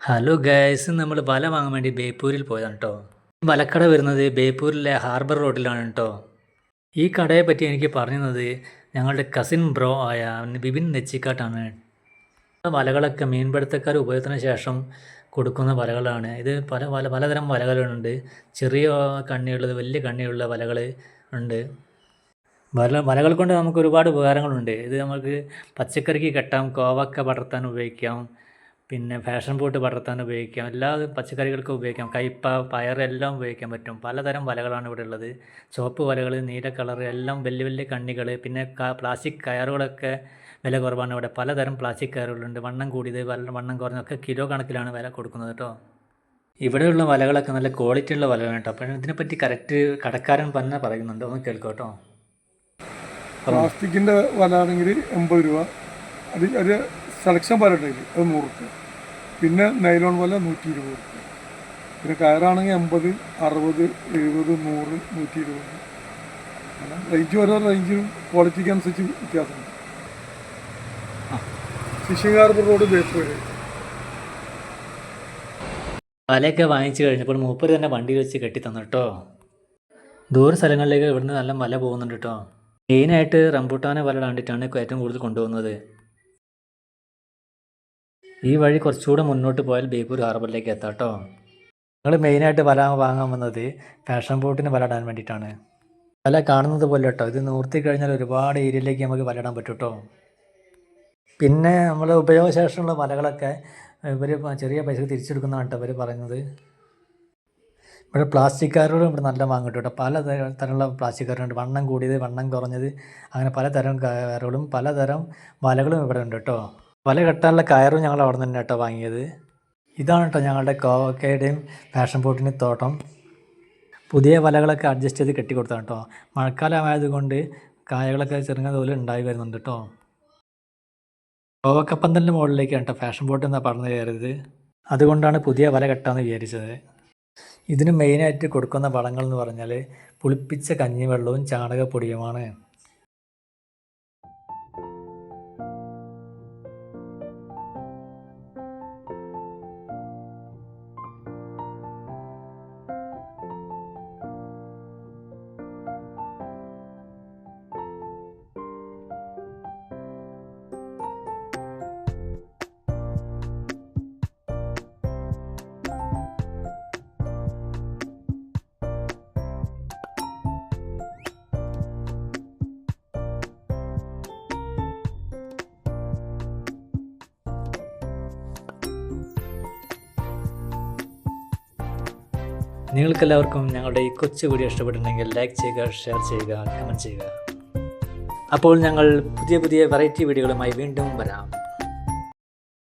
Hello guys, നമ്മൾ വല വാങ്ങാൻ വേണ്ടി ബേപ്പൂരിൽ പോയതാണ് കേട്ടോ. വലക്കട വരുന്നത് ബേപ്പൂരിലെ ഹാർബർ റോഡിലാണ് കേട്ടോ. ഈ കടയെ പറ്റി എനിക്ക് പറഞ്ഞത് ഞങ്ങളുടെ കസിൻ ബ്രോ ആയ ബിബിൻ നെച്ചിക്കാട്ടാണ്. വലകളൊക്കെ മീൻപിടുത്തക്കാർ ഉപയോഗത്തിന് ശേഷം കൊടുക്കുന്ന വലകളാണ് ഇത്. പലതരം വലകളുണ്ട്. ചെറിയ കണ്ണിയുള്ളത്, വലിയ കണ്ണിയുള്ള വലകൾ ഉണ്ട്. വലകൾ കൊണ്ട് നമുക്ക് ഒരുപാട് ഉപകാരങ്ങളുണ്ട്. ഇത് നമുക്ക് പച്ചക്കറിക്ക് കെട്ടാം, കോവക്ക പടർത്താൻ ഉപയോഗിക്കാം, പിന്നെ ഫാഷൻ ഫ്രൂട്ട് പടർത്താൻ ഉപയോഗിക്കാം, എല്ലാ പച്ചക്കറികൾക്കും ഉപയോഗിക്കാം, കയ്പ പയറെല്ലാം ഉപയോഗിക്കാൻ പറ്റും. പലതരം വലകളാണ് ഇവിടെ ഉള്ളത്. ചുവപ്പ് വലകൾ, നീല കളർ, എല്ലാം വലിയ വലിയ കണ്ണികൾ. പിന്നെ പ്ലാസ്റ്റിക് കയറുകളൊക്കെ വില കുറവാണ് ഇവിടെ. പലതരം പ്ലാസ്റ്റിക് കയറുകളുണ്ട്. വണ്ണം കൂടിയത്, വണ്ണം കുറഞ്ഞതൊക്കെ കിലോ കണക്കിലാണ് വില കൊടുക്കുന്നത് കേട്ടോ. ഇവിടെയുള്ള വലകളൊക്കെ നല്ല ക്വാളിറ്റി ഉള്ള വലകളാണ് കേട്ടോ. അപ്പോൾ ഇതിനെപ്പറ്റി കറക്റ്റ് കടക്കാരൻ തന്നെ പറയുന്നുണ്ട്, ഒന്ന് കേൾക്കാം കേട്ടോ. പ്ലാസ്റ്റിക്കിൻ്റെ വല ആണെങ്കിൽ 80 രൂപ, അത് സെലക്ഷൻ വല ഉണ്ടെങ്കിൽ അത് 100 രൂപ. പിന്നെ നൈലോൺ വല 120 രൂപ. പിന്നെ കയറാണെങ്കിൽ 80, 60, 70, 100, 120. റേഞ്ച് ഓരോ റേഞ്ചിനും ക്വാളിറ്റിക്ക് അനുസരിച്ച് വ്യത്യാസമുണ്ട്. Fishing harbour road Beypore. വലയൊക്കെ വാങ്ങിച്ചു കഴിഞ്ഞപ്പോൾ മൂപ്പര് തന്നെ വണ്ടിയിൽ വെച്ച് കെട്ടി തന്നു കേട്ടോ. ദൂര സ്ഥലങ്ങളിലേക്ക് ഇവിടുന്ന് നല്ല വല പോകുന്നുണ്ട് കേട്ടോ. മെയിനായിട്ട് റംബൂട്ടാനെ വല കണ്ടിട്ടാണ് ഏറ്റവും കൂടുതൽ കൊണ്ടുപോകുന്നത്. ഈ വഴി കുറച്ചുകൂടെ മുന്നോട്ട് പോയാൽ ബേപ്പൂർ ഹാർബറിലേക്ക് എത്താം കേട്ടോ. ഞങ്ങൾ മെയിനായിട്ട് വല വാങ്ങാൻ വന്നത് ഫാഷൻ ബോട്ടിന് വല ഇടാൻ വേണ്ടിയിട്ടാണ്. വല കാണുന്നത് പോലെ കേട്ടോ. ഇത് നിർത്തി കഴിഞ്ഞാൽ ഒരുപാട് ഏരിയയിലേക്ക് നമുക്ക് വല ഇടാൻ പറ്റും കേട്ടോ. പിന്നെ നമ്മൾ ഉപയോഗശേഷമുള്ള വലകളൊക്കെ ഇവർ ചെറിയ പൈസക്ക് തിരിച്ചെടുക്കുന്നതാണ് കേട്ടോ ഇവർ പറയുന്നത്. ഇവിടെ പ്ലാസ്റ്റിക് കയറുകളും ഇവിടെ നല്ല വാങ്ങിട്ട് കേട്ടോ. പലതരമുള്ള പ്ലാസ്റ്റിക് കയറുണ്ട്. വണ്ണം കൂടിയത്, വണ്ണം കുറഞ്ഞത്, അങ്ങനെ പലതരം കയറുകളും പലതരം വലകളും ഇവിടെ ഉണ്ട് കേട്ടോ. വല കെട്ടാനുള്ള കയറും ഞങ്ങൾ അവിടെ നിന്ന് തന്നെ കേട്ടോ വാങ്ങിയത്. ഇതാണ് കേട്ടോ ഞങ്ങളുടെ കോവക്കയുടെയും ഫാഷൻ ഫ്രൂട്ടിൻ്റെയും തോട്ടം. പുതിയ വലകളൊക്കെ അഡ്ജസ്റ്റ് ചെയ്ത് കെട്ടി കൊടുത്താണ് കേട്ടോ. മഴക്കാലമായതുകൊണ്ട് കായകളൊക്കെ ചെറുങ്ങനെ തോതിൽ ഉണ്ടായി വരുന്നുണ്ട് കേട്ടോ. കോവക്കപ്പന്തലിൻ്റെ മുകളിലേക്കാണ് കേട്ടോ ഫാഷൻ ഫ്രൂട്ട് എന്നാണ് പറഞ്ഞു കയറിയത്. അതുകൊണ്ടാണ് പുതിയ വല കെട്ടാമെന്ന് വിചാരിച്ചത്. ഇതിന് മെയിനായിട്ട് കൊടുക്കുന്ന വളങ്ങൾ എന്ന് പറഞ്ഞാൽ പുളിപ്പിച്ച കഞ്ഞിവെള്ളവും ചാണകപ്പൊടിയുമാണ്. നിങ്ങൾക്കെല്ലാവർക്കും ഞങ്ങളുടെ ഈ കൊച്ചു വീഡിയോ ഇഷ്ടപ്പെട്ടിട്ടുണ്ടെങ്കിൽ ലൈക്ക് ചെയ്യുക, ഷെയർ ചെയ്യുക, കമൻറ്റ് ചെയ്യുക. അപ്പോൾ ഞങ്ങൾ പുതിയ പുതിയ വെറൈറ്റി വീഡിയോകളുമായി വീണ്ടും വരാം.